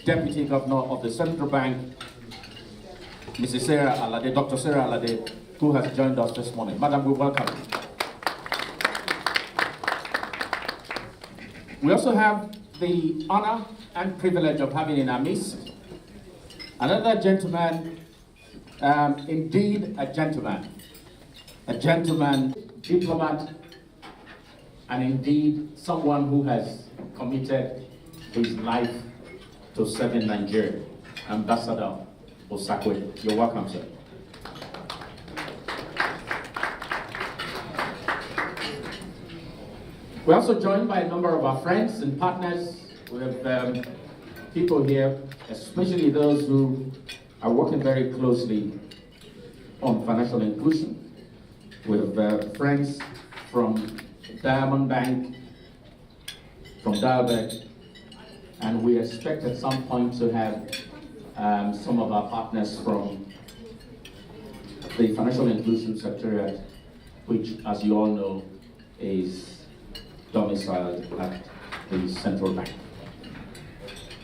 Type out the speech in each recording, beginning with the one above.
Deputy Governor of the Central Bank, Mrs. Sarah Alade, Dr. Sarah Alade, who has joined us this morning. Madam, we welcome you. We also have the honor and privilege of having in our midst another gentleman, indeed a gentleman diplomat, and indeed someone who has committed his life to serving Nigeria, Ambassador Osakwe. You're welcome, sir. We're also joined by a number of our friends and partners. We have people here, especially those who are working very closely on financial inclusion. We have friends from Diamond Bank, from Dialbert, and we expect at some point to have some of our partners from the Financial Inclusion Secretariat, which, as you all know, is domiciled at the Central Bank.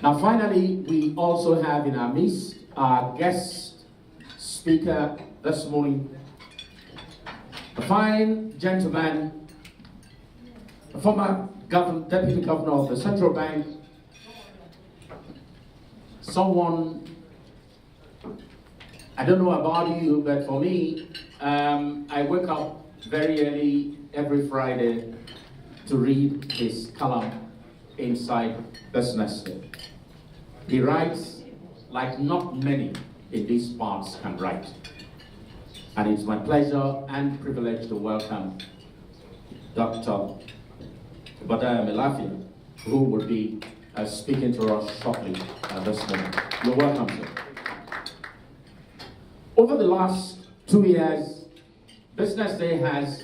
Now, finally, we also have in our midst our guest speaker this morning, a fine gentleman, a former Deputy Governor of the Central Bank, someone, I don't know about you, but for me, I wake up very early every Friday to read his column inside Business Day. He writes like not many in these parts can write. And it's my pleasure and privilege to welcome Dr. Badaya Melafia, who will be speaking to us shortly this morning. You're welcome, sir. Over the last 2 years, Business Day has,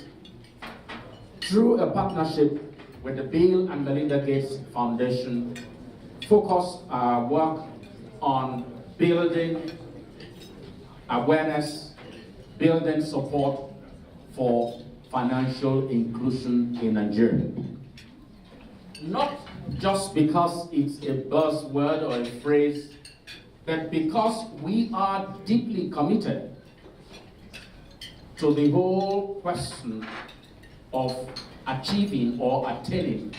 through a partnership with the Bill and Melinda Gates Foundation, focused our work on building awareness, building support for financial inclusion in Nigeria. Not just because it's a buzzword or a phrase, but because we are deeply committed to the whole question of achieving or attaining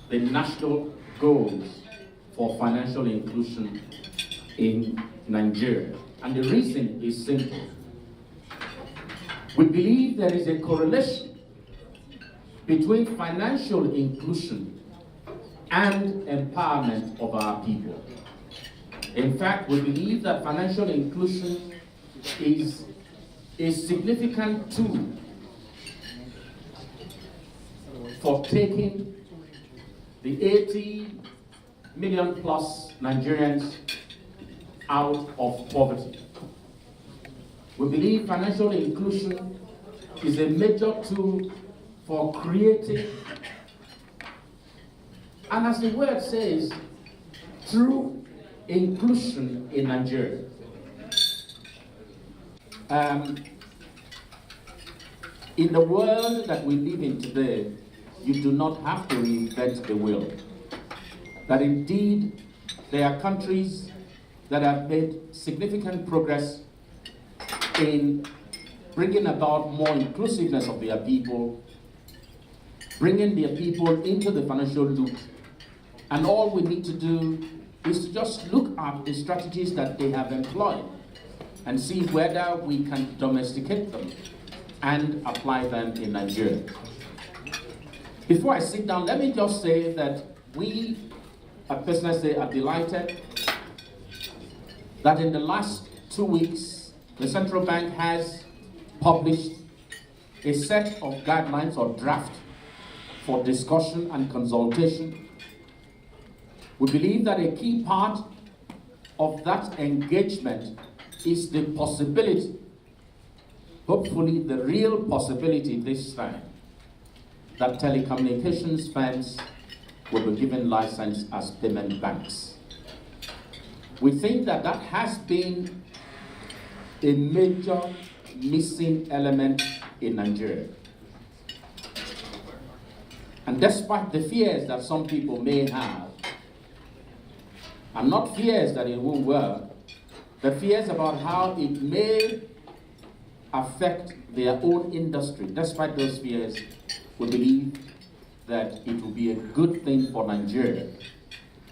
the national goals for financial inclusion in Nigeria. And the reason is simple. We believe there is a correlation between financial inclusion and empowerment of our people. In fact, we believe that financial inclusion is a significant tool for taking the 80 million plus Nigerians out of poverty. We believe financial inclusion is a major tool for creating, and as the word says, true inclusion in Nigeria. In the world that we live in today, you do not have to reinvent the wheel. That indeed, there are countries that have made significant progress in bringing about more inclusiveness of their people, bringing their people into the financial loop. And all we need to do is to just look at the strategies that they have employed and see whether we can domesticate them and apply them in Nigeria. Before I sit down, let me just say that we at Business Day are delighted that in the last 2 weeks, the Central Bank has published a set of guidelines or draft for discussion and consultation. We believe that a key part of that engagement is the possibility, hopefully the real possibility this time, that telecommunications firms will be given license as payment banks. We think that that has been a major missing element in Nigeria. And despite the fears that some people may have, I'm not fears that it won't work, the fears about how it may affect their own industry. Despite those fears, we believe that it will be a good thing for Nigeria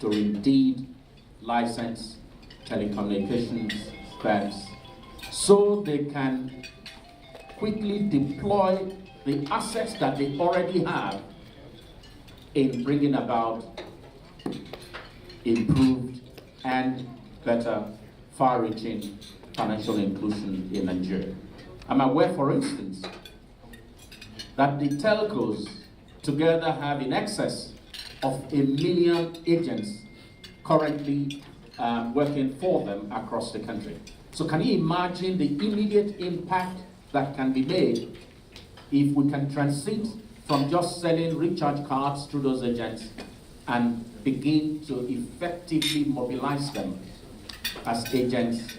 to indeed license telecommunications firms so they can quickly deploy the assets that they already have in bringing about improved and better, far-reaching financial inclusion in Nigeria. I'm aware, for instance, that the telcos together have in excess of 1 million agents currently working for them across the country. So can you imagine the immediate impact that can be made if we can transit from just selling recharge cards to those agents and begin to effectively mobilize them as agents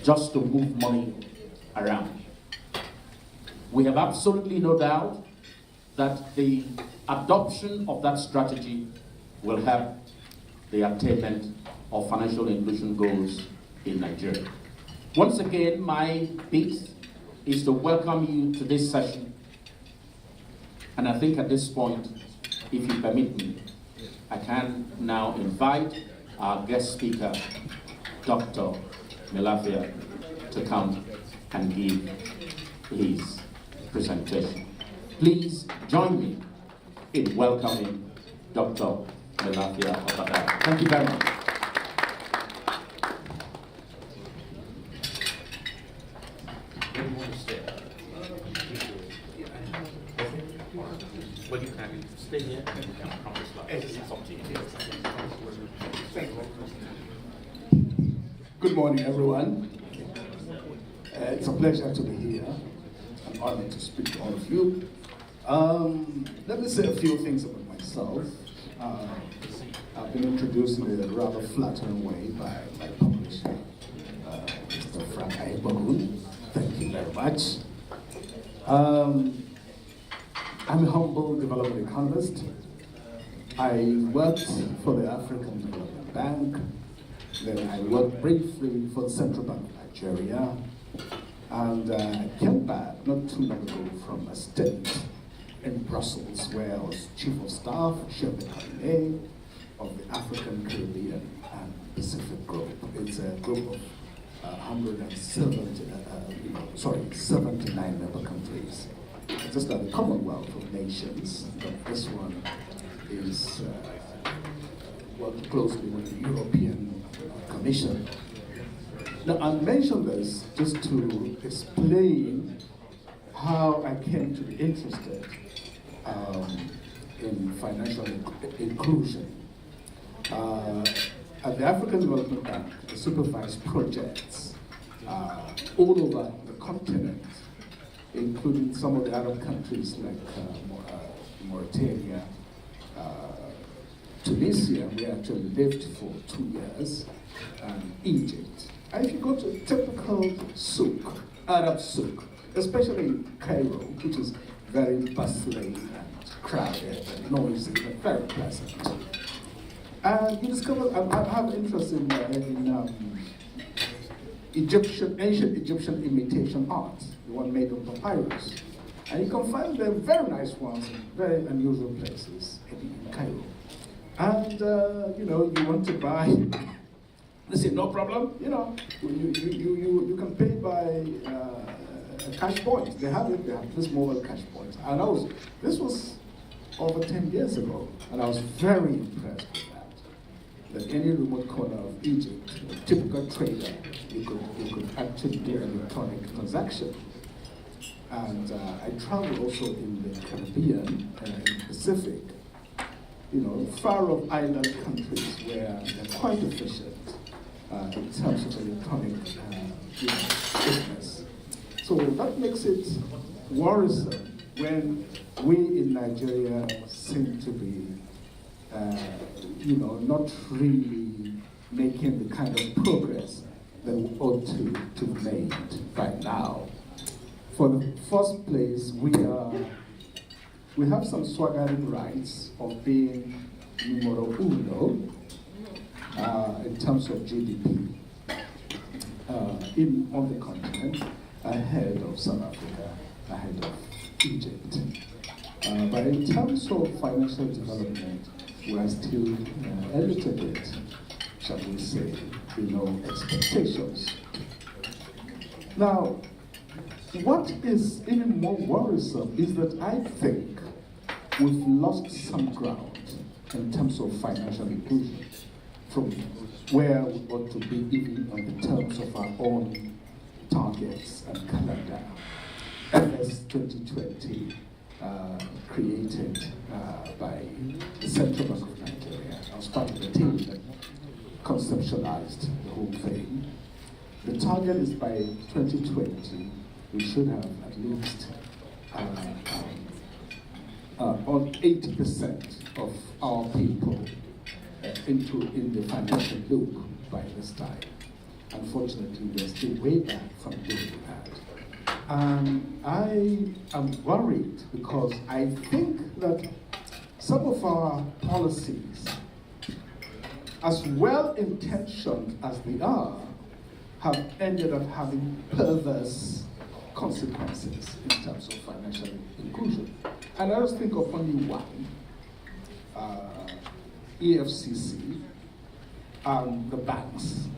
just to move money around? We have absolutely no doubt that the adoption of that strategy will help the attainment of financial inclusion goals in Nigeria. Once again, my bit is to welcome you to this session. And I think at this point, if you permit me, I can now invite our guest speaker, Dr. Melafia, to come and give his presentation. Please join me in welcoming Dr. Melafia Obada. Thank you very much. Well, you can stay here and you can come this slide. It's up to you. Good morning, everyone. It's a pleasure to be here. I'm honored to speak to all of you. Let me say a few things about myself. I've been introduced in a rather flattering way by my publisher, Mr. Frank Aibogun. Thank you very much. I'm a humble development economist. I worked for the African Development Bank. Then I worked briefly for the Central Bank of Nigeria. And I came back not too long ago from a stint in Brussels where I was Chief of Staff, Chef de Cabinet of the African, Caribbean, and Pacific Group. It's a group of 79 member countries. It's just like the Commonwealth of Nations, but this one is working closely with the European Commission. Now, I mentioned this just to explain how I came to be interested in financial inclusion. At the African Development Bank, I supervise projects all over the continent, including some of the Arab countries like Mauritania, Tunisia. We actually lived for 2 years, and Egypt. And if you go to a typical souk, Arab souk, especially in Cairo, which is very bustling and crowded and noisy, but very pleasant. And you discover, I have interest in ancient Egyptian imitation art, the one made of papyrus. And you can find them very nice ones in very unusual places in Cairo. And you want to buy, they say no problem, you can pay by cash point. They have this mobile cash point. And this was over 10 years ago, and I was very impressed with that any remote corner of Egypt, a typical trader, you could actually do an electronic transaction. And I traveled also in the Caribbean and in the Pacific, far off island countries where they're quite efficient in terms of electronic business. So that makes it worrisome when we in Nigeria seem to be not really making the kind of progress that we ought to be made right now. For the first place, we have some swaggering rights of being numero uno, in terms of GDP on the continent, ahead of South Africa, ahead of Egypt. But in terms of financial development, we are still a little bit, shall we say, below expectations. Now, what is even more worrisome is that I think we've lost some ground in terms of financial inclusion from where we ought to be even on the terms of our own targets and calendar. NES 2020 created by the Central Bank of Nigeria. I was part of the team that conceptualized the whole thing. The target is by 2020, we should have at least on 80% of our people in the financial loop by this time. Unfortunately, we're still way back from doing that. I am worried because I think that some of our policies, as well-intentioned as they are, have ended up having perverse consequences in terms of financial inclusion. And I just think of only one, EFCC and the banks.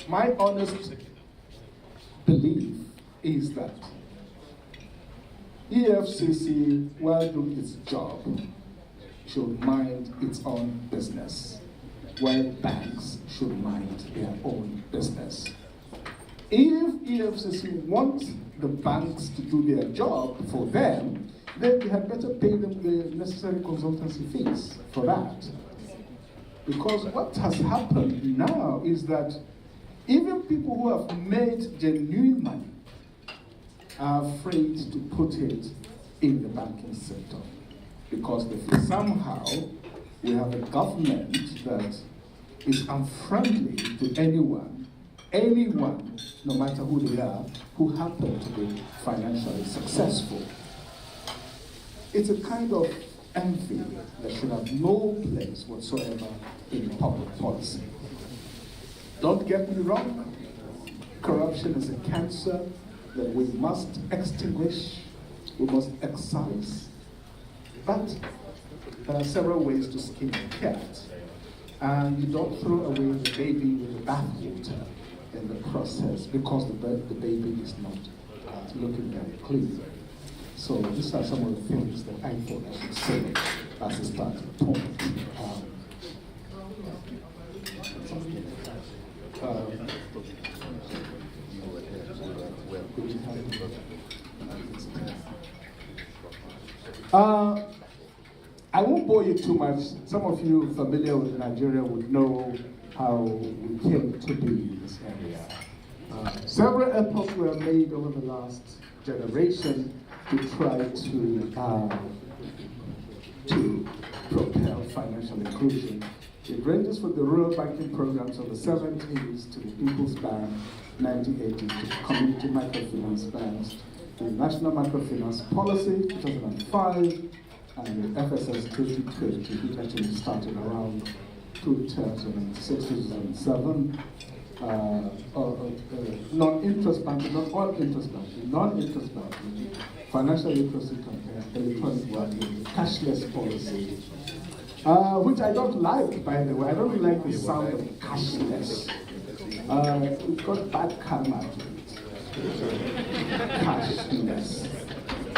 My honest belief is that EFCC, while doing its job, should mind its own business, while banks should mind their own business. If EFCC wants the banks to do their job for them, then they had better pay them the necessary consultancy fees for that. Because what has happened now is that even people who have made genuine money are afraid to put it in the banking sector. Because they feel somehow we have a government that is unfriendly to anyone, no matter who they are, who happen to be financially successful. It's a kind of envy that should have no place whatsoever in public policy. Don't get me wrong, corruption is a cancer that we must extinguish, we must excise, but there are several ways to skin the cat, and you don't throw away the baby with the bathwater in the process because the baby is not looking very clean. So these are some of the things that I thought I should say as a starting point. I won't bore you too much. Some of you familiar with Nigeria would know how we came to be in this area. Several efforts were made over the last generation to try to propel financial inclusion. It ranges from the rural banking programs of the 70s to the People's Bank, 1980s, to community microfinance banks, to the National Microfinance Policy, 2005, and the FSS 2020, which actually started around 2006, 2007. Non-interest banking, not all interest banking, non-interest banking, financial literacy campaign, electronic banking, cashless policy, which I don't like, by the way. I don't really like the sound of cashless. It's got bad karma to it. Cashless.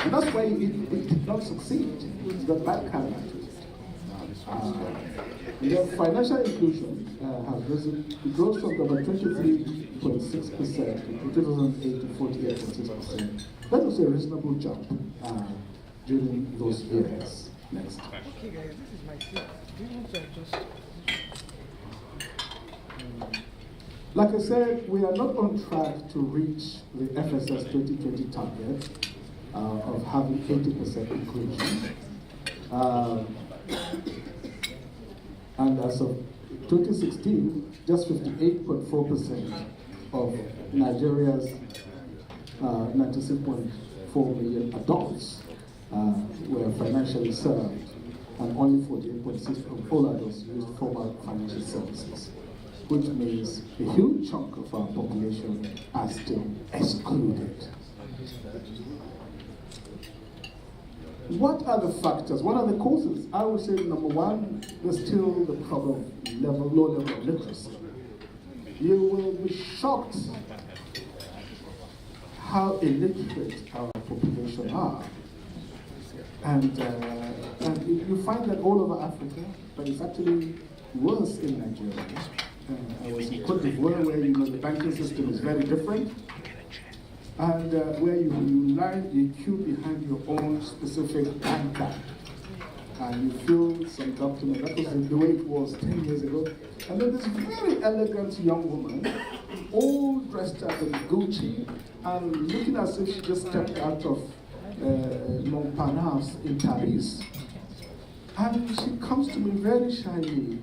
And that's why it did not succeed. It's got bad karma to it. Financial inclusion has risen. It rose from about 23.6% in 2008 to 48.6%. That was a reasonable jump during those years. Next. Okay, guys, this is my slide. Do you want to adjust? Like I said, we are not on track to reach the FSS 2020 target of having 80% inclusion. And as of 2016, just 58.4% of Nigeria's 96.4 million adults were financially served and only 48.6% of all adults used formal financial services, which means a huge chunk of our population are still excluded. What are the factors? What are the causes? I would say number one, there's still the problem of low level of literacy. You will be shocked how illiterate our population are. And you find that all over Africa, but it's actually worse in Nigeria. I was in Cote d'Ivoire, where the banking system is very different, and where you queue behind your own specific bank card, and you fill some document. That was the way it was 10 years ago. And then this very elegant young woman, all dressed up in Gucci, and looking as if she just stepped out of Montparnasse in Paris. And she comes to me very shyly,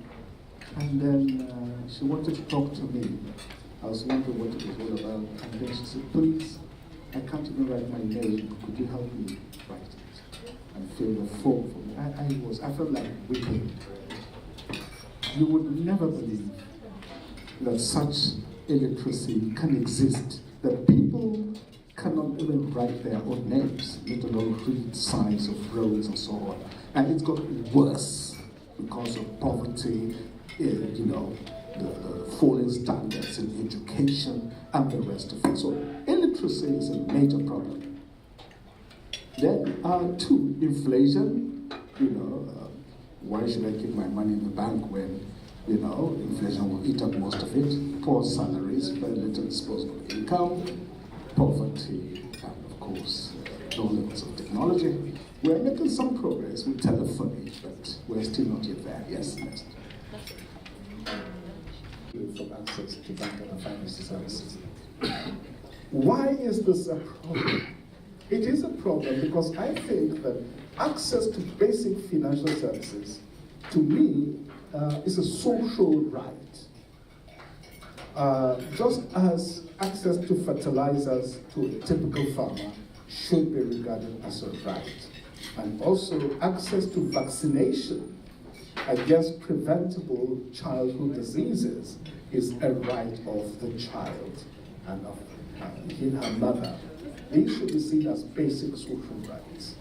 and then she wanted to talk to me. I was wondering what it was all about, and then she said, please, I can't even write my name, could you help me write it? And fill the form for me. I felt like weeping. You would never believe that such illiteracy can exist, that people cannot even write their own names, let alone read signs of roads and so on. And it's got worse because of poverty, the falling standards in education and the rest of it. So illiteracy is a major problem. Then two, inflation. Why should I keep my money in the bank when, inflation will eat up most of it? Poor salaries, very little disposable income, poverty, and of course, low levels of technology. We're making some progress with telephony, but we're still not yet there. Yes, next. From access to banking and financial services. Why is this a problem? It is a problem because I think that access to basic financial services, to me, is a social right. Just as access to fertilizers to a typical farmer should be regarded as a right. And also access to vaccination against preventable childhood diseases is a right of the child and of her mother. These should be seen as basic social rights,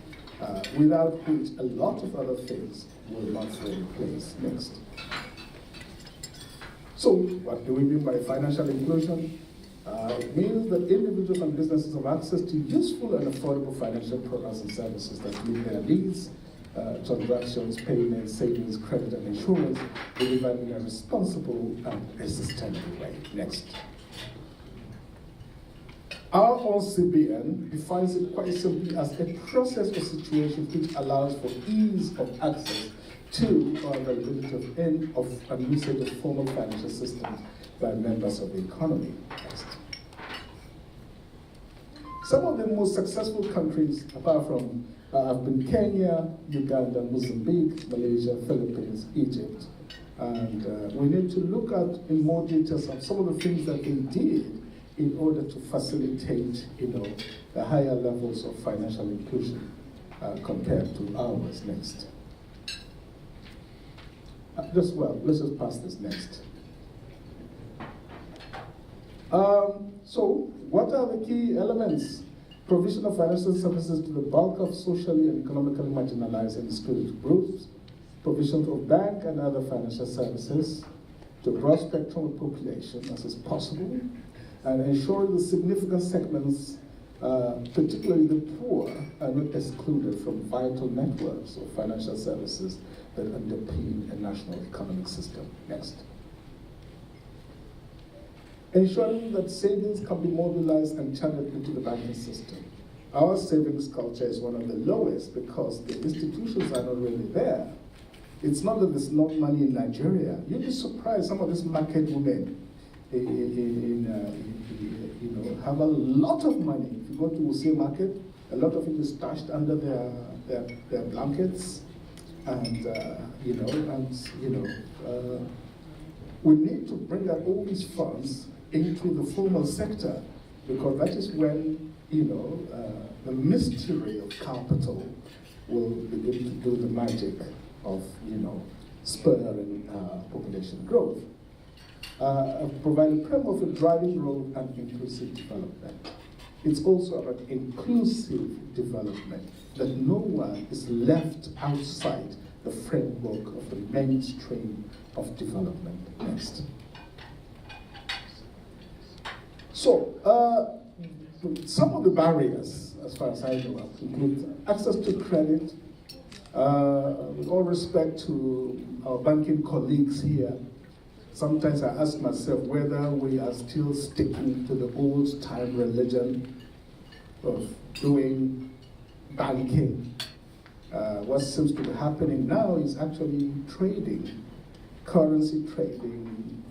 without which a lot of other things will not fall in place. Next. So, what do we mean by financial inclusion? It means that individuals and businesses have access to useful and affordable financial products and services that meet their needs, transactions, payments, savings, credit, and insurance, delivered in a responsible and a sustainable way. Next. Our OCBN defines it quite simply as a process or situation which allows for ease of access to or availability of and usage of formal financial systems by members of the economy. Next. Some of the most successful countries, apart from have been Kenya, Uganda, Mozambique, Malaysia, Philippines, Egypt. And we need to look at in more detail some of the things that they did in order to facilitate, the higher levels of financial inclusion compared to ours. Next. Let's just pass this next. So, what are the key elements? Provision of financial services to the bulk of socially and economically marginalized and excluded groups, provision of bank and other financial services to a broad spectrum of population as is possible, and ensuring the significant segments, particularly the poor, are not excluded from vital networks of financial services that underpin a national economic system. Next. Ensuring that savings can be mobilized and channeled into the banking system. Our savings culture is one of the lowest because the institutions are not really there. It's not that there's not money in Nigeria. You'd be surprised, some of these market women have a lot of money. If you go to Wuse Market, a lot of it is stashed under their blankets, and we need to bring out all these funds into the formal sector, because that is when the mystery of capital will begin to do the magic of, spurring population growth. Provide a framework for driving growth and inclusive development. It's also about inclusive development, that no one is left outside the framework of the mainstream of development. Next. So, some of the barriers, as far as I know, include access to credit. With all respect to our banking colleagues here, sometimes I ask myself whether we are still sticking to the old-time religion of doing banking. What seems to be happening now is actually trading, currency trading,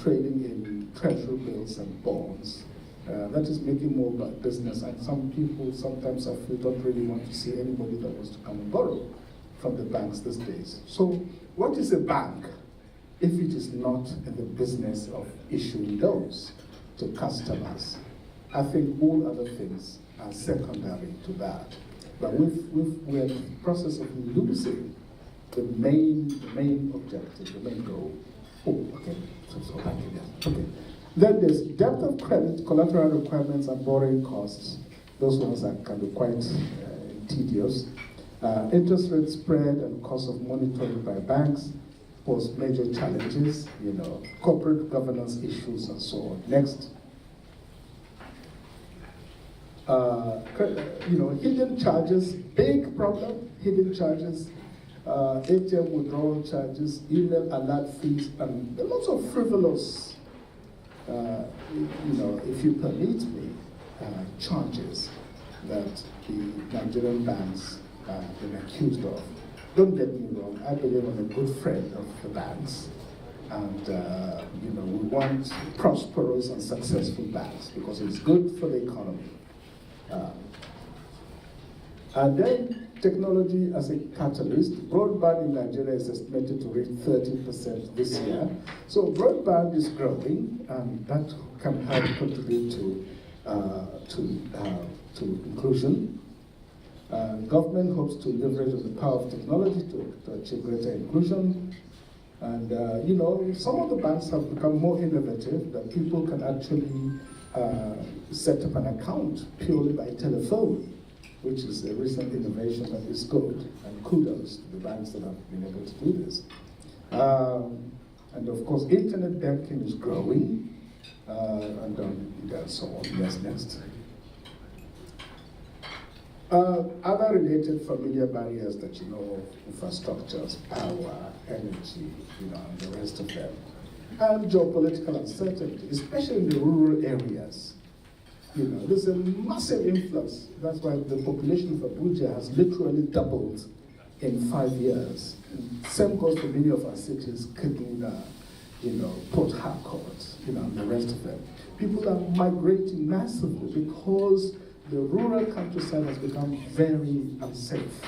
trading in treasury bills and bonds. That is making more about business, and some people sometimes I feel don't really want to see anybody that wants to come and borrow from the banks these days. So what is a bank if it is not in the business of issuing loans to customers? I think all other things are secondary to that. But we're in the process of losing the main objective, the main goal. Oh, okay, so thank you, yes. Okay. Then there's depth of credit, collateral requirements, and borrowing costs. Those ones are can be quite tedious. Interest rate spread and cost of monitoring by banks pose major challenges, corporate governance issues and so on. Next. Hidden charges, big problem, hidden charges, ATM withdrawal charges, email alert fees, and lots of frivolous if you permit me, charges that the Nigerian banks have been accused of. Don't get me wrong, I believe I'm a good friend of the banks. And, we want prosperous and successful banks because it's good for the economy. And then technology as a catalyst. Broadband in Nigeria is estimated to reach 30% this year. So broadband is growing, and that can help contribute to inclusion. Government hopes to leverage the power of technology to achieve greater inclusion. And some of the banks have become more innovative, that people can actually set up an account purely by telephone, which is a recent innovation that is good, and kudos to the banks that have been able to do this. And of course, internet banking is growing, and so on. Yes, next. Other related familiar barriers that infrastructures, power, energy, and the rest of them. And geopolitical uncertainty, especially in the rural areas. There's a massive influx. That's why the population of Abuja has literally doubled in 5 years. And same goes for many of our cities, Kaduna, Port Harcourt, and the rest of them. People are migrating massively because the rural countryside has become very unsafe.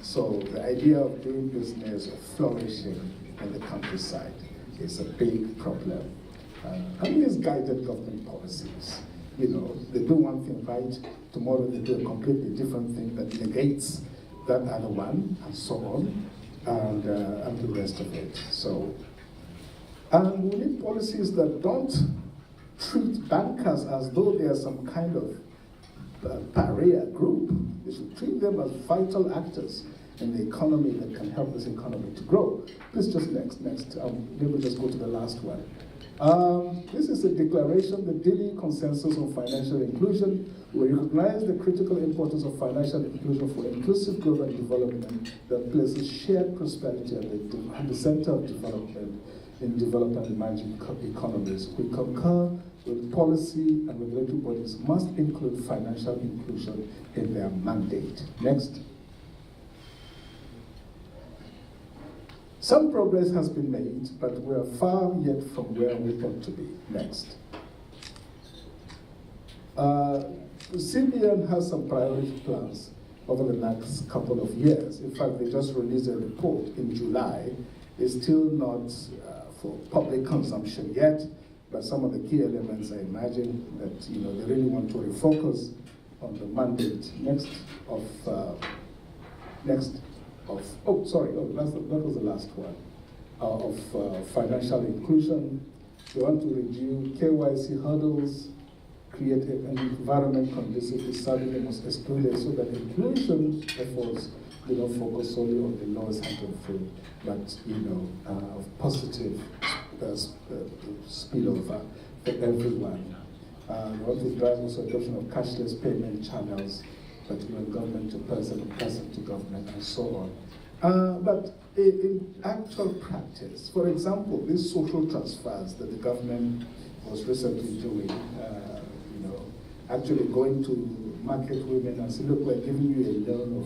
So the idea of doing business or flourishing in the countryside is a big problem. And these guided government policies. They do one thing right, tomorrow they do a completely different thing that negates that other one, and so on, and the rest of it. So, and we need policies that don't treat bankers as though they are some kind of pariah group. They should treat them as vital actors in the economy that can help this economy to grow. Please just next. Maybe just go to the last one. This is a declaration, the Daily Consensus on Financial Inclusion. We recognize the critical importance of financial inclusion for inclusive growth and development that places shared prosperity at the center of development in developed and emerging economies. We concur with policy and regulatory bodies must include financial inclusion in their mandate. Next. Some progress has been made, but we are far yet from where we want to be. Next. The CBN has some priority plans over the next couple of years. In fact, they just released a report in July. It's still not for public consumption yet, but some of the key elements, I imagine, that they really want to refocus on the mandate. Next. that was the last one, of financial inclusion. We want to reduce KYC hurdles, create an environment conducive to serving the most excluded, so that inclusion efforts do not focus solely on the lowest hanging fruit, but of positive spillover for everyone. We want to drive also adoption of cashless payment channels, particularly government to person to government, and so on. But in actual practice, for example, these social transfers that the government was recently doing, actually going to market women and say, look, we're giving you a loan of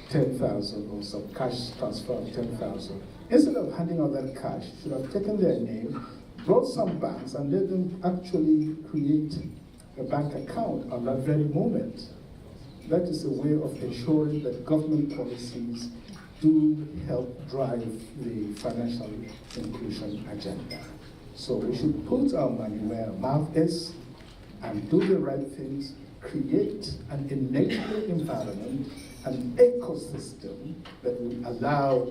10,000 or some cash transfer of 10,000. Instead of handing out that cash, you should have taken their name, brought some banks, and let them actually create a bank account at that very moment. That is a way of ensuring that government policies do help drive the financial inclusion agenda. So we should put our money where our mouth is and do the right things, create an enabling environment, an ecosystem that will allow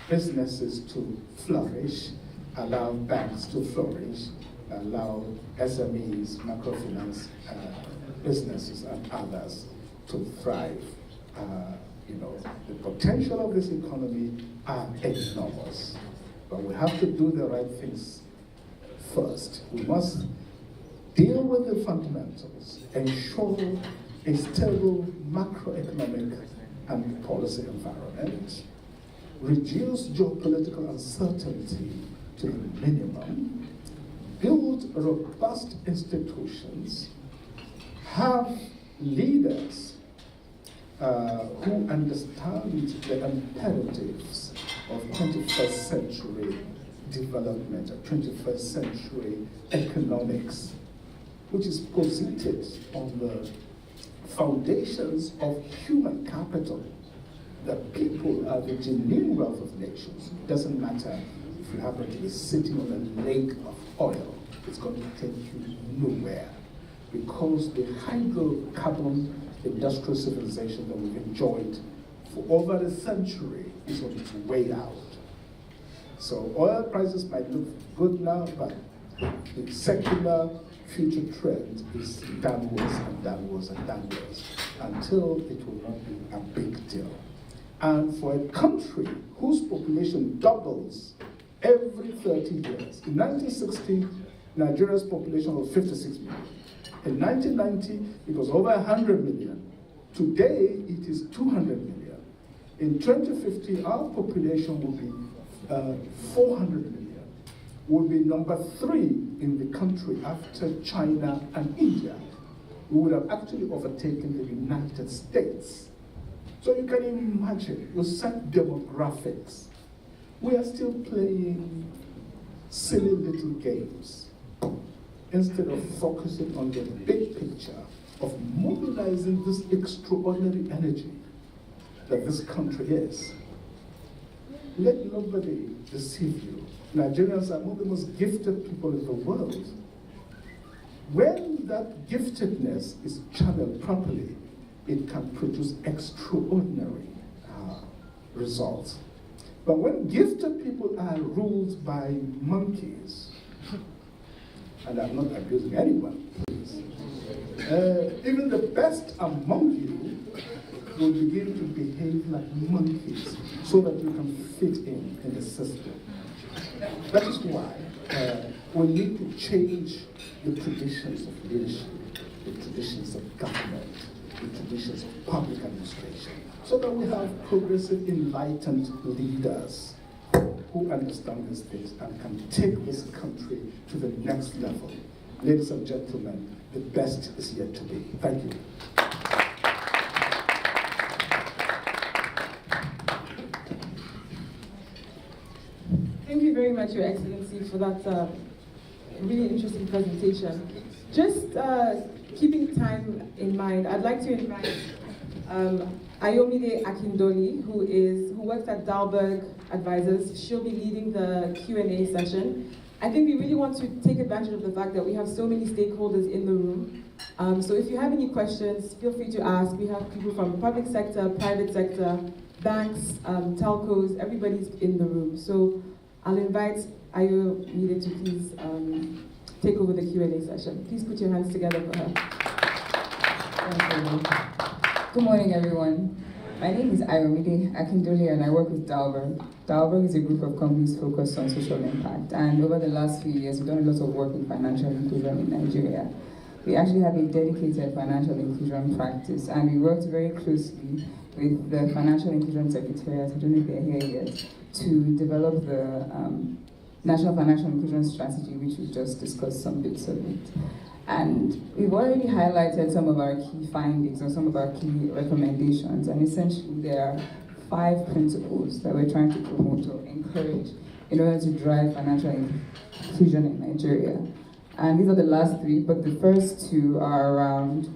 businesses to flourish, allow banks to flourish, allow SMEs, microfinance businesses and others to thrive. The potential of this economy are enormous, but we have to do the right things first. We must deal with the fundamentals, ensure a stable macroeconomic and policy environment, reduce geopolitical uncertainty to the minimum, build robust institutions, have leaders who understand the imperatives of 21st century development, of 21st century economics, which is posited on the foundations of human capital. The people are the genuine wealth of nations. It doesn't matter if you happen to be sitting on a lake of oil, it's going to take you nowhere, because the hydrocarbon industrial civilization that we've enjoyed for over a century is on its way out. So oil prices might look good now, but the secular future trend is downwards and downwards and downwards until it will not be a big deal. And for a country whose population doubles every 30 years, in 1960, Nigeria's population was 56 million. In 1990, it was over 100 million. Today, it is 200 million. In 2050, our population will be 400 million. We'll be number 3 in the country after China and India. We would have actually overtaken the United States. So you can imagine, with such demographics, we are still playing silly little games instead of focusing on the big picture of mobilizing this extraordinary energy that this country is. Let nobody deceive you. Nigerians are one of the most gifted people in the world. When that giftedness is channeled properly, it can produce extraordinary results. But when gifted people are ruled by monkeys, and I'm not abusing anyone, please, even the best among you will begin to behave like monkeys so that you can fit in the system. That is why we need to change the traditions of leadership, the traditions of government, the traditions of public administration, so that we have progressive, enlightened leaders who understand these things and can take this country to the next level. Ladies and gentlemen, the best is yet to be. Thank you. Thank you very much, Your Excellency, for that really interesting presentation. Just keeping time in mind, I'd like to invite Ayomide Akindoli, who works at Dalberg Advisors. She'll be leading the Q&A session. I think we really want to take advantage of the fact that we have so many stakeholders in the room. So if you have any questions, feel free to ask. We have people from public sector, private sector, banks, telcos, everybody's in the room. So I'll invite Ayo Mide to please take over the Q&A session. Please put your hands together for her. Thank you. Good morning, everyone. My name is Ayomide Akindole, and I work with Dalberg. Dalberg is a group of companies focused on social impact, and over the last few years, we've done a lot of work in financial inclusion in Nigeria. We actually have a dedicated financial inclusion practice, and we worked very closely with the Financial Inclusion Secretariat, I don't know if they're here yet, to develop the National Financial Inclusion Strategy, which we've just discussed some bits of it. And we've already highlighted some of our key findings or some of our key recommendations, and essentially there are 5 principles that we're trying to promote or encourage in order to drive financial inclusion in Nigeria. And these are the last 3, but the first 2 are around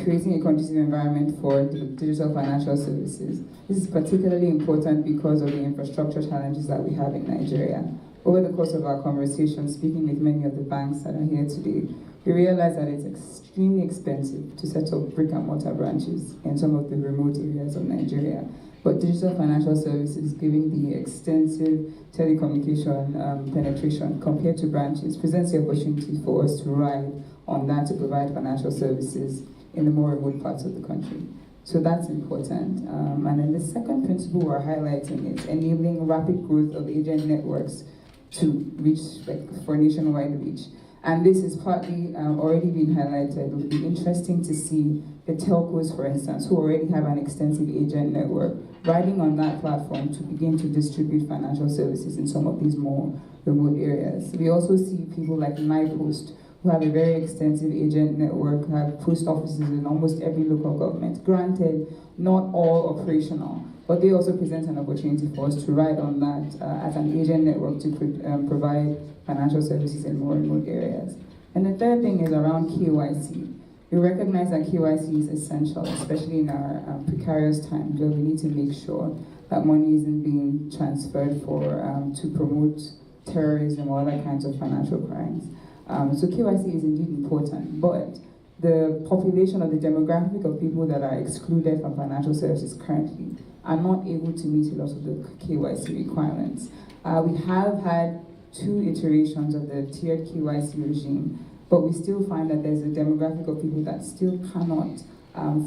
creating a conducive environment for digital financial services. This is particularly important because of the infrastructure challenges that we have in Nigeria. Over the course of our conversation, speaking with many of the banks that are here today, we realize that it's extremely expensive to set up brick-and-mortar branches in some of the remote areas of Nigeria. But digital financial services, given the extensive telecommunication penetration compared to branches, presents the opportunity for us to ride on that to provide financial services in the more remote parts of the country. So that's important. And then the second principle we're highlighting is enabling rapid growth of agent networks to reach, for nationwide reach. And this is partly already been highlighted. It would be interesting to see the telcos, for instance, who already have an extensive agent network, riding on that platform to begin to distribute financial services in some of these more remote areas. We also see people like NIPost, who have a very extensive agent network, have post offices in almost every local government. Granted, not all operational, but they also present an opportunity for us to ride on that as an agent network to provide financial services in more remote areas. And the third thing is around KYC. We recognize that KYC is essential, especially in our precarious times where we need to make sure that money isn't being transferred to promote terrorism or other kinds of financial crimes. So KYC is indeed important, but the population or the demographic of people that are excluded from financial services currently are not able to meet a lot of the KYC requirements. We have had 2 iterations of the tiered KYC regime, but we still find that there's a demographic of people that still cannot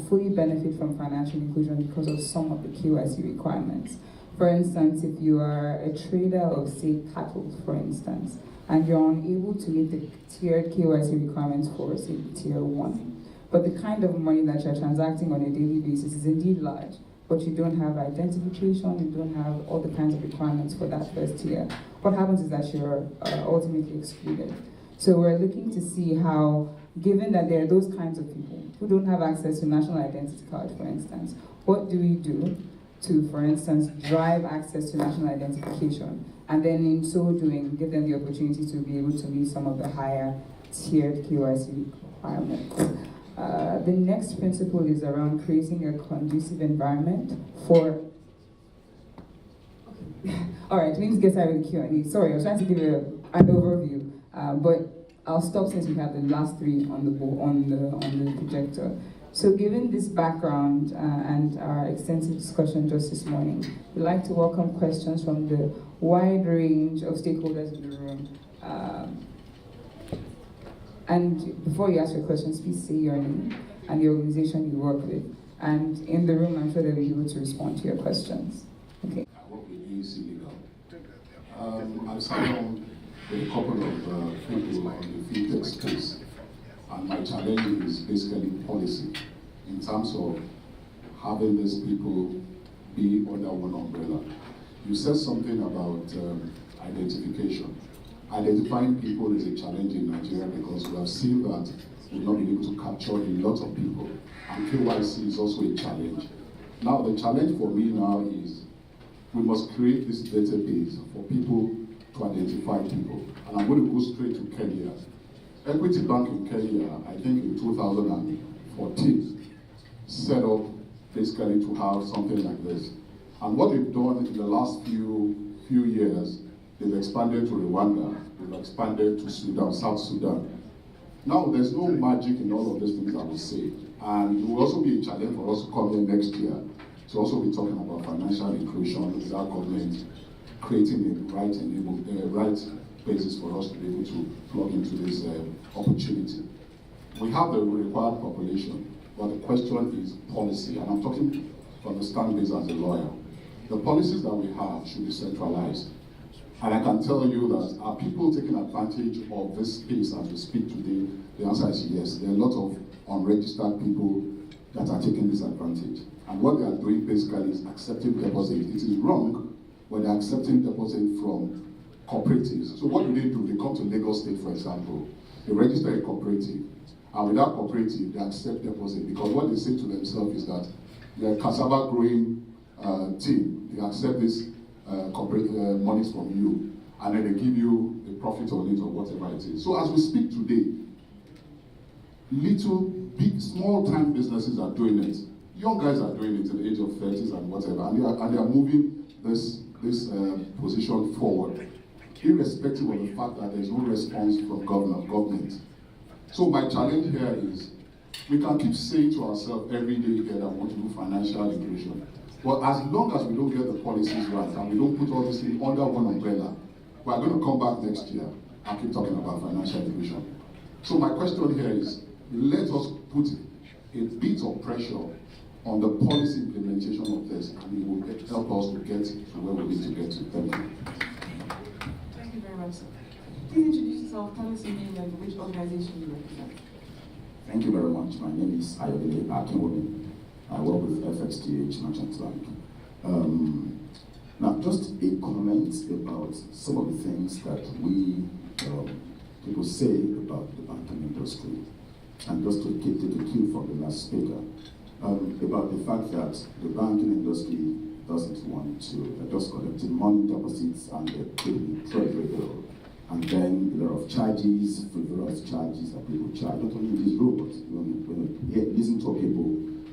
fully benefit from financial inclusion because of some of the KYC requirements. For instance, if you are a trader of, say, cattle, for instance, and you're unable to meet the tiered KYC requirements for, say, tier 1, but the kind of money that you're transacting on a daily basis is indeed large, but you don't have identification, you don't have all the kinds of requirements for that first tier, what happens is that you're ultimately excluded. So we're looking to see how, given that there are those kinds of people who don't have access to national identity card, for instance, what do we do to, for instance, drive access to national identification, and then in so doing, give them the opportunity to be able to meet some of the higher tiered KYC requirements. The next principle is around creating a conducive environment for... All right, we need to get started with the Q&A. Sorry, I was trying to give you an overview, but I'll stop since we have the last 3 on the projector. So given this background and our extensive discussion just this morning, we'd like to welcome questions from the wide range of stakeholders in the room. And before you ask your questions, please say your name and the organization you work with. And in the room, I'm sure they'll be able to respond to your questions. Okay. I work with EC Legal. I'm surrounded with a couple of people on the fintech space. And my challenge is basically policy in terms of having these people be under one umbrella. You said something about identification. Identifying people is a challenge in Nigeria because we have seen that we've not been able to capture a lot of people. And KYC is also a challenge. Now the challenge for me now is we must create this database for people to identify people. And I'm going to go straight to Kenya. Equity Bank in Kenya, I think in 2014, set up basically to have something like this. And what they've done in the last few years, they've expanded to Rwanda, they've expanded to Sudan, South Sudan. Now, there's no magic in all of these things, I would say. And it will also be a challenge for us to come here next year to also be talking about financial inclusion without government creating the right basis for us to be able to plug into this opportunity. We have the required population, but the question is policy, and I'm talking from the stand base as a lawyer. The policies that we have should be centralized. And I can tell you that are people taking advantage of this space as we speak today? The answer is yes. There are a lot of unregistered people that are taking this advantage. And what they are doing basically is accepting deposit. It is wrong when they're accepting deposit from cooperatives. So what do? They come to Lagos State, for example. They register a cooperative. And with that cooperative, they accept deposit because what they say to themselves is that they're a cassava growing team. They accept this monies from you, and then they give you a profit on it or whatever it is. So as we speak today, little, big, small-time businesses are doing it. Young guys are doing it at the age of 30s and whatever, and they are moving this position forward, irrespective of the fact that there's no response from government. So my challenge here is, we can keep saying to ourselves every day here that we want to do financial inclusion. But as long as we don't get the policies right and we don't put all these things under one umbrella, we're going to come back next year and keep talking about financial inclusion. So my question here is, let us put a bit of pressure on the policy implementation of this, and it will help us to get to where we need to get to. Thank you. Thank you very much, sir. Please introduce yourself, tell us your name and which organization you represent. Thank you very much. My name is Ayodele Akinwumi. I work with FXTH Merchant Bank. Now, just a comment about some of the things that we people say about the banking industry, and just to take a cue from the last speaker, about the fact that the banking industry doesn't want to, they're just collecting money deposits and they're paying treasury bill. And then a lot of charges, frivolous charges that people charge, not only in this room, but when you listen to people,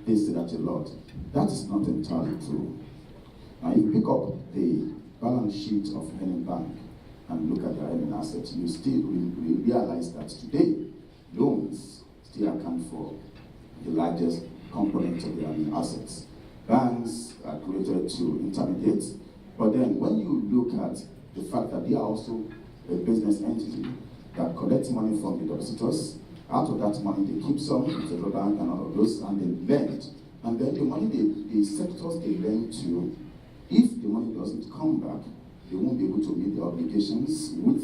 they say that a lot. That is not entirely true. Now, you pick up the balance sheet of any bank and look at their earning assets, you still realize that today, loans still account for the largest component of their earning assets. Banks are created to intermediate, but then when you look at the fact that they are also a business entity that collects money from the depositors, out of that money they keep some, the federal bank and all of those, and they lend. And then the money the sectors they lend to, if the money doesn't come back, they won't be able to meet the obligations to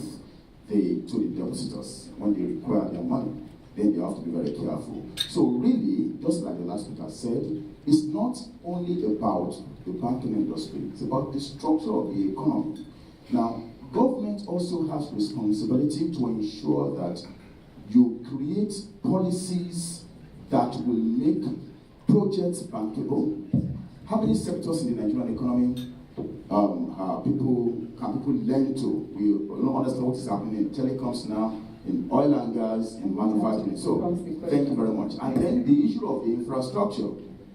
the depositors when they require their money. Then they have to be very careful. So really, just like the last speaker said, it's not only about the banking industry, it's about the structure of the economy. Now, government also has responsibility to ensure that you create policies that will make projects bankable. How many sectors in the Nigerian economy can people lend to? We don't understand what is happening in telecoms now, in oil and gas, in manufacturing. So, thank you very much. And then the issue of the infrastructure,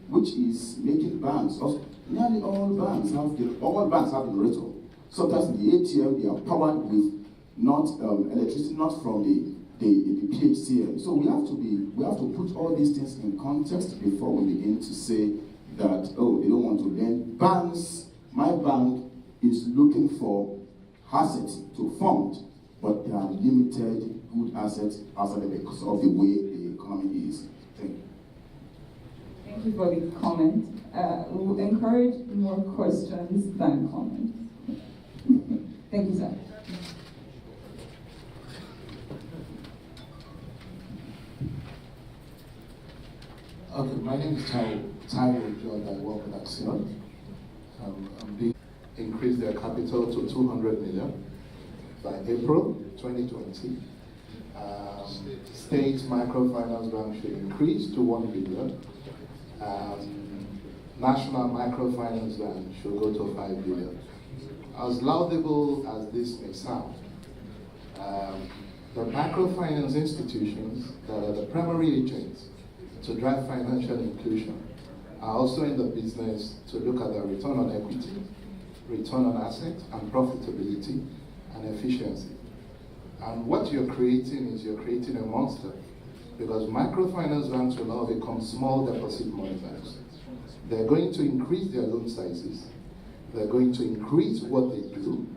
which is making banks, nearly all banks have a generator. Sometimes the ATM, they are powered with not electricity, not from the PHCM. So we have to put all these things in context before we begin to say that, oh, they don't want to lend. Banks, my bank is looking for assets to fund, but there are limited good assets because of the way the economy is. Thank you. Thank you for the comment. We will encourage more questions than comments. Thank you, sir. Okay, my name is Taiwo John. I work with Axion. Increase their capital to 200 million by April 2020. State microfinance bank should increase to 1 billion. National microfinance bank should go to 5 billion. As laudable as this may sound, the microfinance institutions that are the primary agents to drive financial inclusion are also in the business to look at the return on equity, return on assets, and profitability and efficiency. And what you're creating is you're creating a monster, because microfinance banks will now become small deposit money banks. They're going to increase their loan sizes. They're going to increase what they do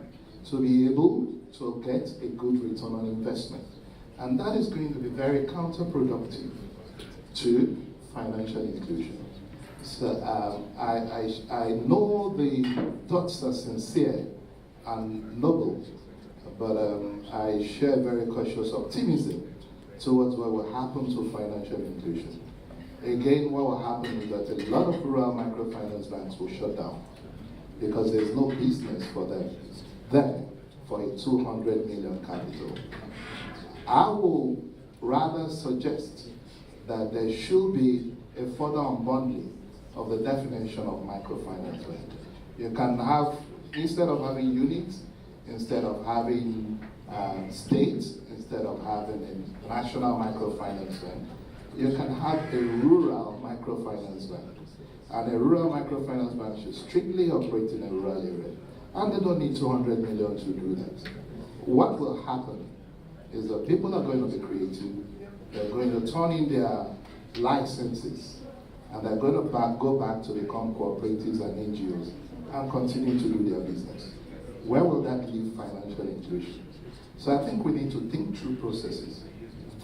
to be able to get a good return on investment. And that is going to be very counterproductive to financial inclusion. So I know the thoughts are sincere and noble, but I share very cautious optimism towards what will happen to financial inclusion. Again, what will happen is that a lot of rural microfinance banks will shut down because there's no business for them there for a 200 million capital. I will rather suggest that there should be a further unbundling of the definition of microfinance bank. You can have, instead of having units, instead of having states, instead of having a national microfinance bank, you can have a rural microfinance bank. And a rural microfinance bank should strictly operate in a rural area. And they don't need 200 million to do that. What will happen is that people are going to be creative, they're going to turn in their licenses, and they're going to go back to become cooperatives and NGOs and continue to do their business. Where will that leave financial inclusion? So I think we need to think through processes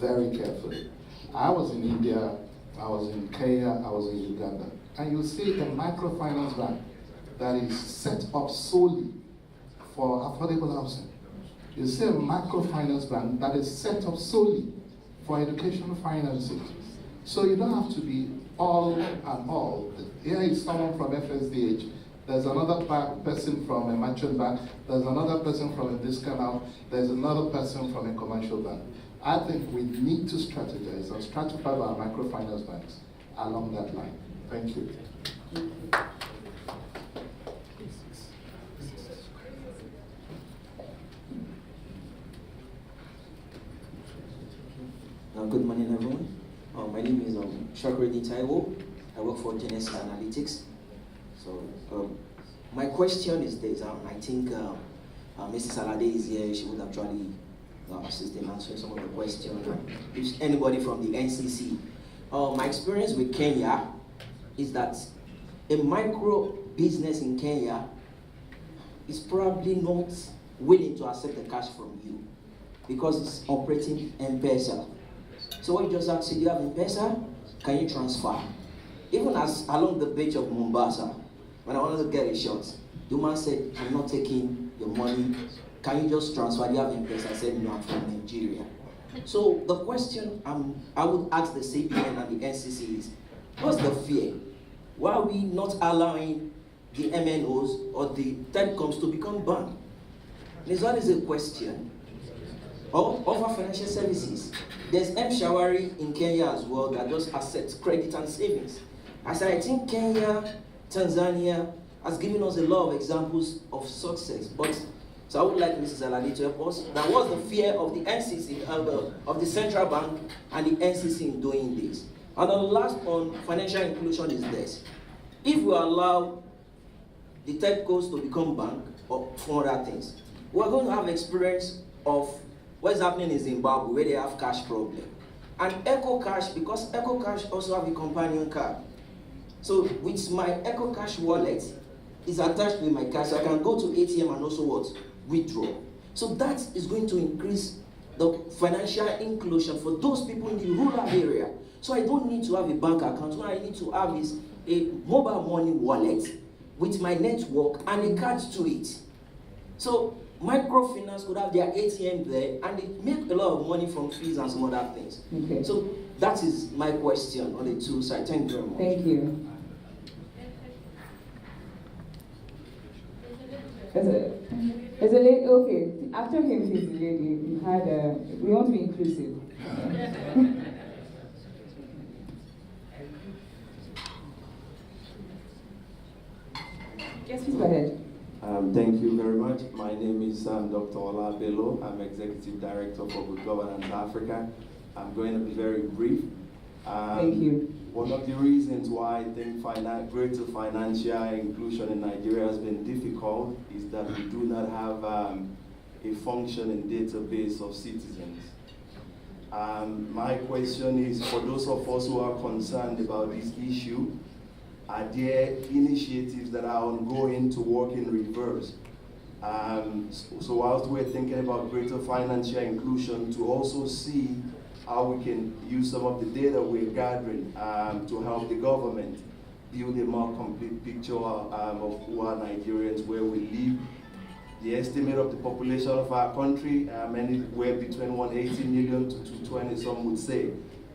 very carefully. I was in India, I was in Kenya, I was in Uganda, and you see a microfinance bank that is set up solely for affordable housing. You see a microfinance bank that is set up solely for education financing. So you don't have to be all and all. Here is someone from FSDH, there's another person from a merchant bank, there's another person from a discount house, there's another person from a commercial bank. I think we need to strategize and stratify our microfinance banks along that line. Thank you. Good morning, everyone. My name is Shakredi Taiwo. I work for Genesis Analytics. So my question is this. I think Mrs. Alade is here. She would actually assist in answering some of the questions. If anybody from the NCC. My experience with Kenya is that a micro business in Kenya is probably not willing to accept the cash from you because it's operating M-Pesa. So what you just ask, do you have M-Pesa? Can you transfer? Even as along the beach of Mombasa, when I wanted to get a shot, the man said, I'm not taking your money. Can you just transfer? Do you have M-Pesa? I said, no, I'm from Nigeria. So the question I would ask the CPN and the NCC is, what's the fear? Why are we not allowing the MNOs or the telecoms to become banned? There's always a question. Or offer financial services. There's M-Shawari in Kenya as well that just accepts credit and savings. As I think Kenya, Tanzania has given us a lot of examples of success. But so I would like Mrs. Alade to help us. That was the fear of the NCC, of the central bank and the NCC in doing this. And the last on financial inclusion is this. If we allow the telcos to become bank or for other things, we're going to have experience of what's happening in Zimbabwe where they have cash problem. And Echo Cash, because Echo Cash also have a companion card. So with my Echo Cash wallet is attached with my cash, so I can go to ATM and also what? Withdraw. So that is going to increase the financial inclusion for those people in the rural area. So I don't need to have a bank account. What I need to have is a mobile money wallet with my network and a card to it. So microfinance could have their ATM there and they make a lot of money from fees and some other things. Okay. So that is my question on the two sides. Thank you very much. Thank you. There's a lady, okay, after him is the lady. We want to be inclusive. Yes, please go ahead. Thank you very much. My name is Dr. Ola Bello. I'm Executive Director for Good Governance Africa. I'm going to be very brief. Thank you. One of the reasons why I think greater financial inclusion in Nigeria has been difficult is that we do not have a functioning database of citizens. My question is, for those of us who are concerned about this issue, Are there initiatives that are ongoing to work in reverse? So whilst we're thinking about greater financial inclusion, to also see how we can use some of the data we're gathering to help the government build a more complete picture of who are Nigerians, where we live. The estimate of the population of our country, anywhere between 180 million to 220, some would say.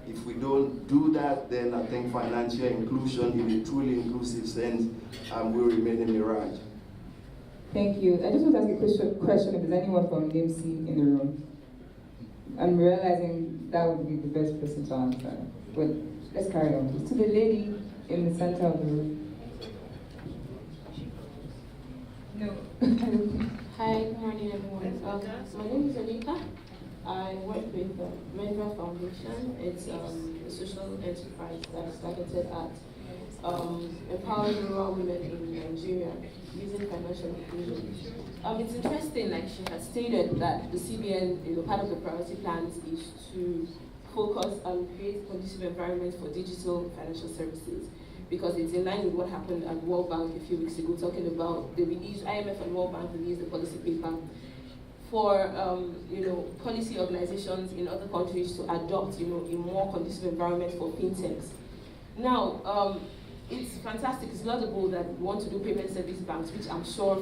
If we don't do that, then I think financial inclusion in a truly inclusive sense will remain a mirage. Thank you. I just want to ask a question if there's anyone from NIMC in the room. I'm realizing that would be the best person to answer. But let's carry on. To the lady in the center of the room. No. Hi, good morning everyone. My name is Anika. I work with the Medical Foundation. It's a social enterprise that is targeted at empowering rural women in Nigeria using financial inclusion. It's interesting, like she had stated, that the CBN, part of the priority plans is to focus on create conducive environments for digital financial services, because it's in line with what happened at World Bank a few weeks ago, talking about the release, IMF and World Bank released the policy paper for policy organizations in other countries to adopt a more conducive environment for fintechs. Now, it's fantastic, it's laudable that we want to do payment service banks, which I'm sure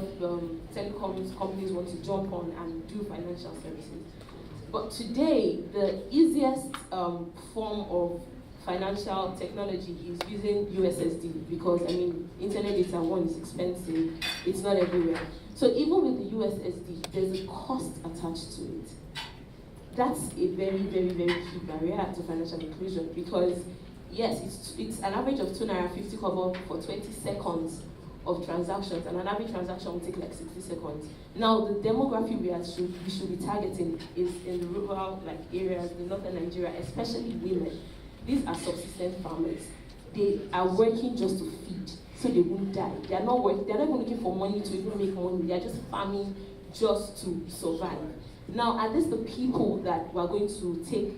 telecoms companies want to jump on and do financial services. But today, the easiest form of financial technology is using USSD, because internet data, one, is expensive, it's not everywhere. So even with the USSD, there's a cost attached to it. That's a very, very, very key barrier to financial inclusion, because yes, it's an average of 2 naira 50 kobo for 20 seconds of transactions, and an average transaction will take like 60 seconds. Now, the demography we should be targeting is in the rural areas in northern Nigeria, especially women. These are subsistence farmers. They are working just to feed, so they won't die. They are not working. They are not even looking for money to even make money. They are just farming just to survive. Now, are these the people that we are going to take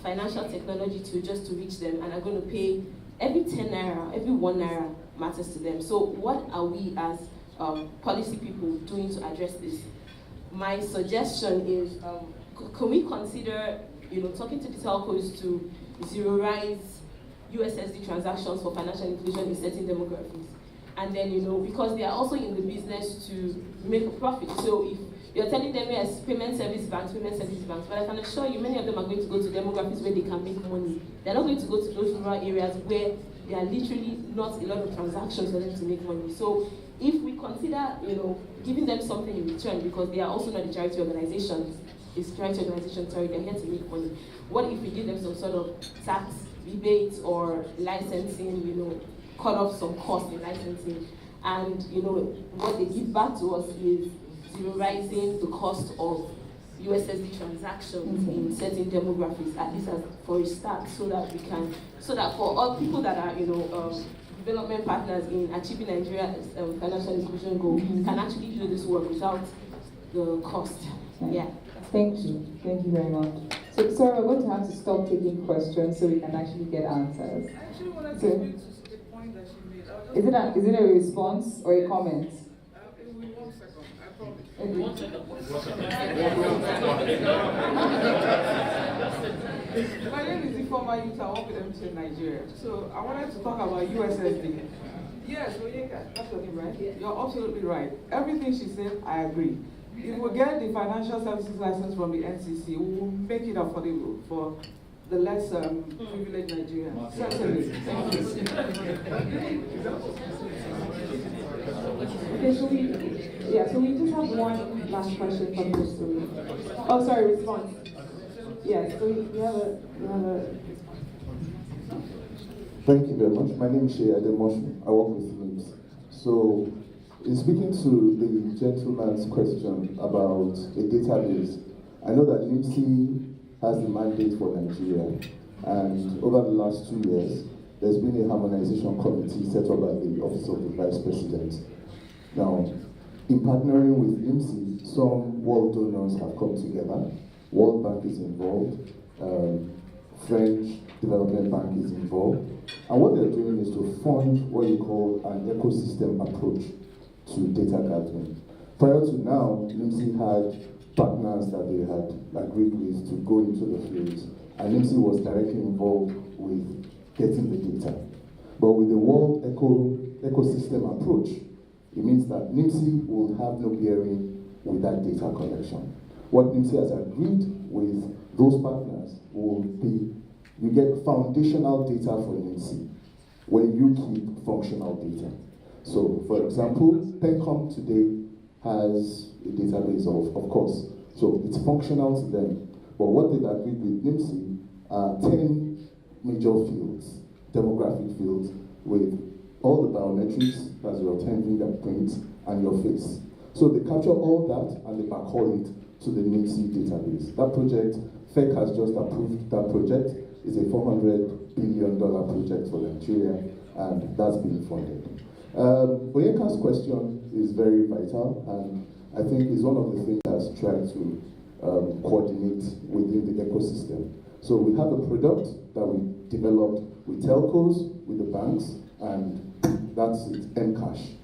financial technology to just to reach them, and are going to pay every 10 naira, every 1 naira matters to them? So what are we as policy people doing to address this? My suggestion is, can we consider, talking to the telcos to zeroize USSD transactions for financial inclusion in certain demographics? And then, because they are also in the business to make a profit. So if you're telling them, yes, payment service banks, but I can assure you many of them are going to go to demographics where they can make money. They're not going to go to those rural areas where there are literally not a lot of transactions for them to make money. So if we consider, giving them something in return, because they are also not a charity organization, they're here to make money. What if we give them some sort of tax rebates or licensing, cut off some costs in licensing, and what they give back to us is zeroizing the cost of USSD transactions in certain demographics, at least for a start, so that for all people that are development partners in achieving Nigeria's financial inclusion goal can actually do this work without the cost. Yeah. Thank you very much. So, sorry, we're going to have to stop taking questions so we can actually get answers. I actually wanted to speak to the point that she made. Is it a response or a comment? In 1 second, I promise. Okay. 1 second. My name is Ifoma Yuta. I work with MTN Nigeria. So I wanted to talk about USSD. Yes, Oyeka, that's your name, right? You're absolutely right. Everything she said, I agree. If we get the financial services license from the NCC, we will make it affordable for the less privileged Nigerians. Certainly. Thank you. Okay, so we just have one last question from this room. Oh, sorry, response. Yes, so we have a. Thank you very much. My name is Shea Ademoshu. I work with NIMS. So, in speaking to the gentleman's question about a database, I know that NIMSI has the mandate for Nigeria, and over the last 2 years, there's been a harmonization committee set up by the Office of the Vice President. Now, in partnering with NIMSI, some world donors have come together. World Bank is involved, French, Development Bank is involved. And what they're doing is to fund what you call an ecosystem approach to data gathering. Prior to now, NIMSI had partners that they had agreed with to go into the fields, and NIMSI was directly involved with getting the data. But with the World Ecosystem approach, it means that NIMSI will have no bearing with that data collection. What NIMSI has agreed with those partners will be, you get foundational data for NIMSI, where you keep functional data. So, for example, PENCOM today has a database of course, so it's functional to them. But what they've agreed with NIMSI are 10 major fields, demographic fields, with all the biometrics, that's your 10 fingerprints and your face. So they capture all that and they backhaul it to the NIMSI database. That project, FEC has just approved that project. It's a $400 billion project for Nigeria, and that's being funded. Oyeka's question is very vital, and I think is one of the things that's trying to coordinate within the ecosystem. So we have a product that we developed with telcos, with the banks, and that's it, Mcash.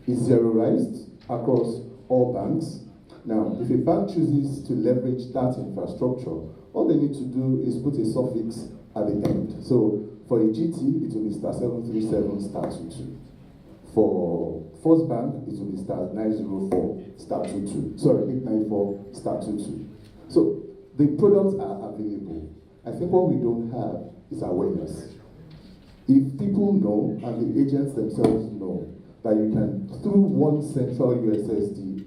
It's zeroized across all banks. Now, if a bank chooses to leverage that infrastructure, all they need to do is put a suffix at the end. So for a GT, it will be *737 *22. For First Bank, it will be *904 *22. Sorry, 894 *22. So the products are available. I think what we don't have is awareness. If people know, and the agents themselves know, that you can, through one central USSD,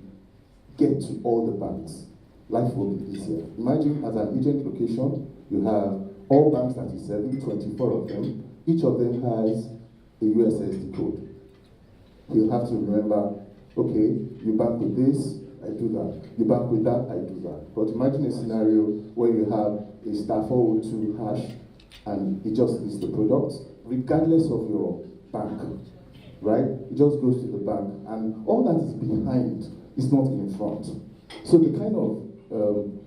get to all the banks, life will be easier. Imagine as an agent location, you have all banks 37, 24 of them. Each of them has a USSD code. He'll have to remember, okay, you bank with this, I do that. You bank with that, I do that. But imagine a scenario where you have a *402 hash and it just lists the products, regardless of your bank, right? It just goes to the bank, and all that is behind is not in front. So the kind of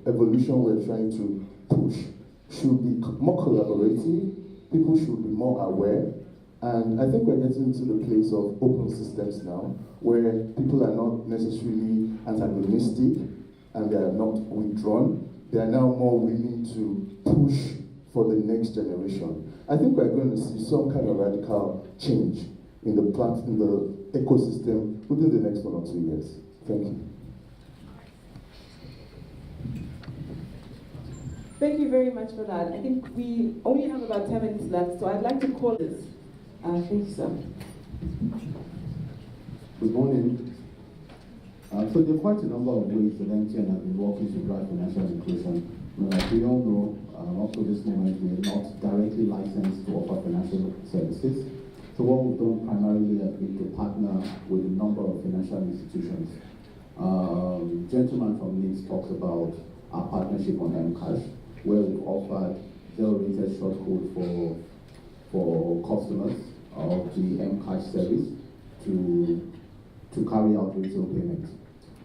evolution we're trying to push should be more collaborative, people should be more aware, and I think we're getting to the place of open systems now, where people are not necessarily antagonistic and they are not withdrawn. They are now more willing to push for the next generation. I think we're going to see some kind of radical change in the ecosystem within the next 1 or 2 years. Thank you. Thank you very much for that. I think we only have about 10 minutes left, so I'd like to call this. Thank you, sir. Good morning. So there are quite a number of ways that MTN has been working to drive financial inclusion. As we all know, up to this moment, we are not directly licensed to offer financial services. So what we've done primarily has been to partner with a number of financial institutions. Gentleman from NIMS talks about our partnership on Mcash, where we've offered zero-rated short code for customers of the Mcash service to carry out retail payments.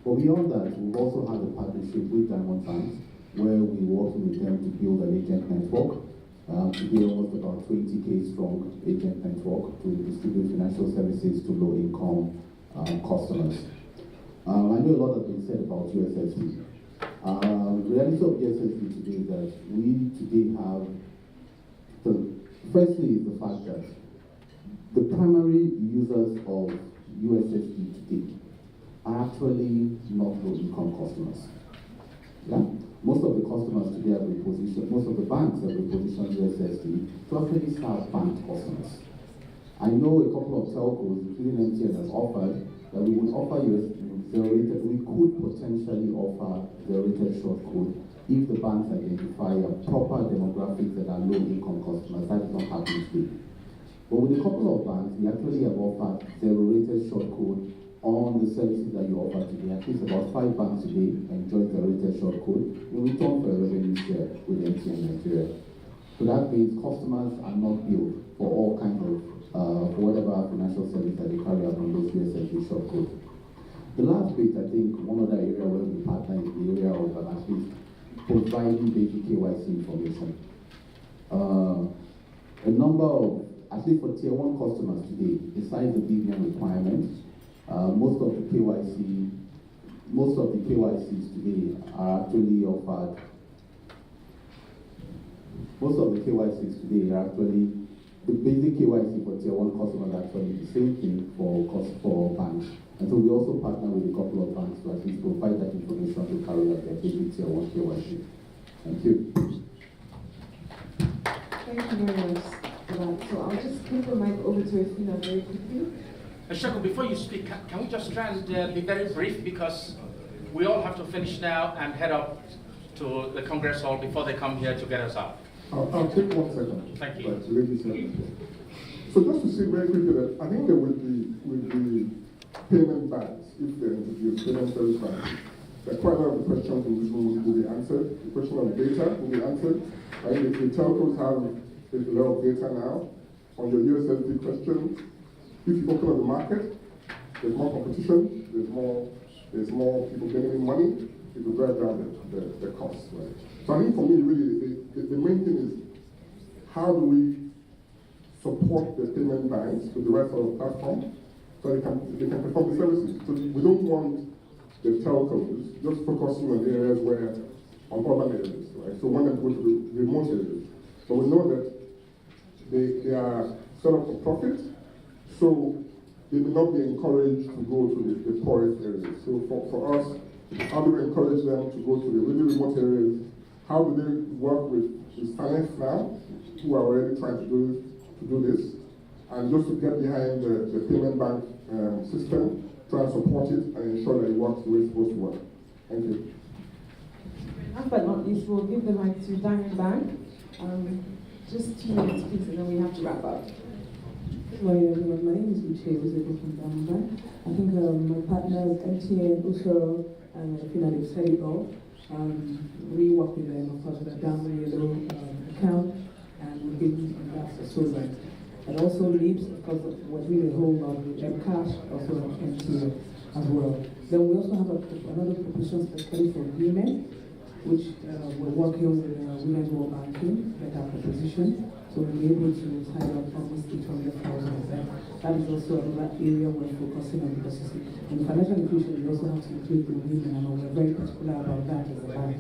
But beyond that, we've also had a partnership with Diamond Bank, where we're working with them to build an agent network. Today, almost about 20K strong agent network to distribute financial services to low-income customers. I know a lot has been said about USSD. The reality of USSD today is that we today have, firstly, is the fact that the primary users of USSD today are actually not low-income customers. Yeah? Most of the customers today have repositioned, most of the banks have repositioned USSD to actually serve bank customers. I know a couple of telcos, including MTN, has offered that we would offer zero-rated, we could potentially offer zero-rated short code if the banks identify a proper demographics that are low-income customers. That is not happening today. But with a couple of banks, we actually have offered zero-rated short code on the services that you offer today. At least about 5 banks today enjoy zero-rated short code in return for a revenue share with MTN Nigeria. So that means customers are not billed for all kinds of, for whatever financial service that they carry out on those USSD short code. The last bit, I think, one other area where we partner is the area of at least providing basic KYC information. a number of, at least for tier 1 customers today, besides the BVN requirement, most of the KYCs today are actually offered. Most of the KYCs today are actually, the basic KYC for tier 1 customers are actually the same thing for banks. And so we also partner with a couple of banks to at least provide that information to carry out their basic tier 1 KYC. Thank you. Thank you very much for that. So I'll just give the mic over to Efina very quickly. Shako, before you speak, can we just try and be very brief, because we all have to finish now and head up to the Congress Hall before they come here to get us out. I'll take 1 second. Thank you. So just to say very quickly that I think that with the payment banks, if they introduce payment service banks, that quite a lot of the questions in this room will be answered. The question of data will be answered. I think the telcos have a lot of data now on your USSD question. If you open up the market, there's more competition, there's more people getting in money, it will drive down the costs, right? So I think for me, really, the main thing is how do we support the payment banks with the rest of the platform so they can perform the services. So we don't want the telcos just focusing on the areas on urban areas, right? So when they go to the remote areas. But we know that they are set up for profit, so they may not be encouraged to go to the poorest areas. So for us, how do we encourage them to go to the really remote areas? How do they work with finance now, who are already trying to do this, and just to get behind the payment bank system, try and support it and ensure that it works the way it's supposed to work. Thank you. Last but not least, we'll give the mic to Diamond Bank. Just 2 minutes, please, and then we have to wrap up. Good morning, everyone. My name is Uche from Diamond Bank. I think my partners, MTN, usher, and Finally said it all. We work with them, of course, with a down yellow account, and we give them that's so right. And also Leaps, of course, was really a whole lot with cash, also MTN as well. Then we also have another proposition specifically for women, which we're working with Women's World Banking, better proposition. So we'll be able to tie up almost 800,000 of them. That is also another area we're focusing on, because in financial inclusion, we also have to include the women, and we're very particular about that as a bank.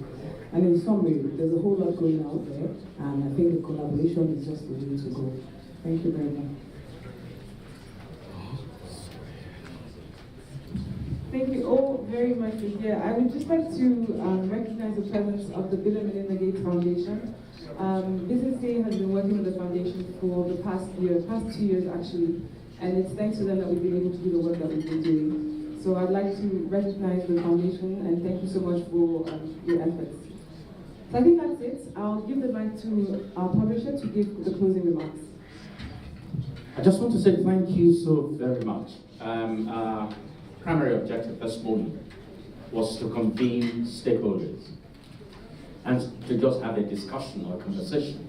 And in summary, there's a whole lot going out there, and I think the collaboration is just the way to go. Thank you very much. Thank you all very much for here. I would just like to recognize the presence of the Bill and Melinda Gates Foundation. Business Day has been working with the foundation for the past 2 years actually, and it's thanks to them that we've been able to do the work that we've been doing. So I'd like to recognize the foundation and thank you so much for your efforts. So I think that's it. I'll give the mic to our publisher to give the closing remarks. I just want to say thank you so very much. Our primary objective this morning was to convene stakeholders and to just have a discussion or a conversation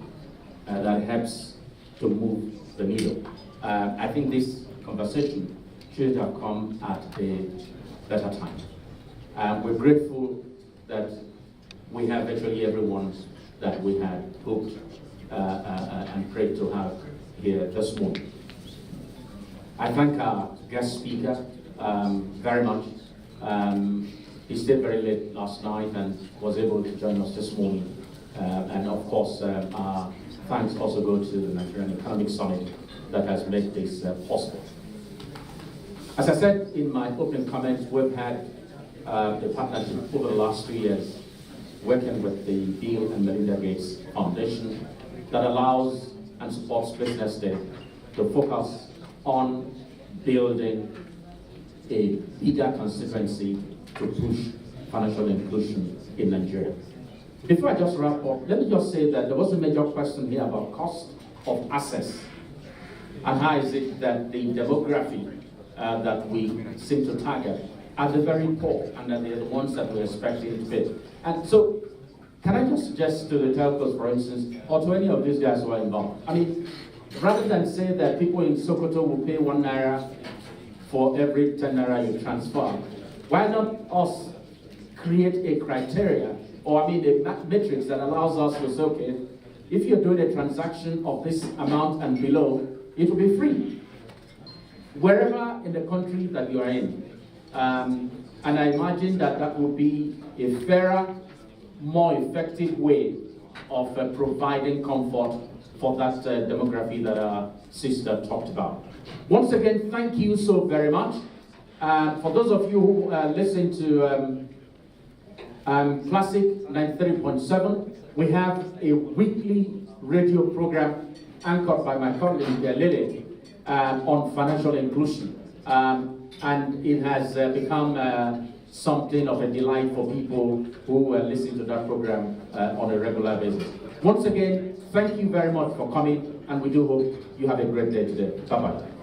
that helps to move the needle. I think this conversation should have come at a better time. We're grateful that we have virtually everyone that we had hoped and prayed to have here this morning. I thank our guest speaker very much. He stayed very late last night and was able to join us this morning. And of course, our thanks also go to the Nigerian Economic Summit that has made this possible. As I said in my opening comments, we've had the partnership over the last 2 years working with the Bill and Melinda Gates Foundation that allows and supports Business Day to focus on building a bigger constituency to push financial inclusion in Nigeria. Before I just wrap up, let me just say that there was a major question here about cost of access and how is it that the demography that we seem to target are the very poor and that they're the ones that we're expecting to pay. And so, can I just suggest to the telcos, for instance, or to any of these guys who are involved, I mean, rather than say that people in Sokoto will pay 1 naira for every 10 naira you transfer, why not us create a criteria, or I mean a matrix that allows us to say, okay, if you're doing a transaction of this amount and below, it will be free, wherever in the country that you are in. And I imagine that that would be a fairer, more effective way of providing comfort for that demography that our sister talked about. Once again, thank you so very much. For those of you who listen to Classic 93.7, we have a weekly radio program anchored by my colleague Lily on financial inclusion. And it has become something of a delight for people who listen to that program on a regular basis. Once again, thank you very much for coming, and we do hope you have a great day today. Bye-bye.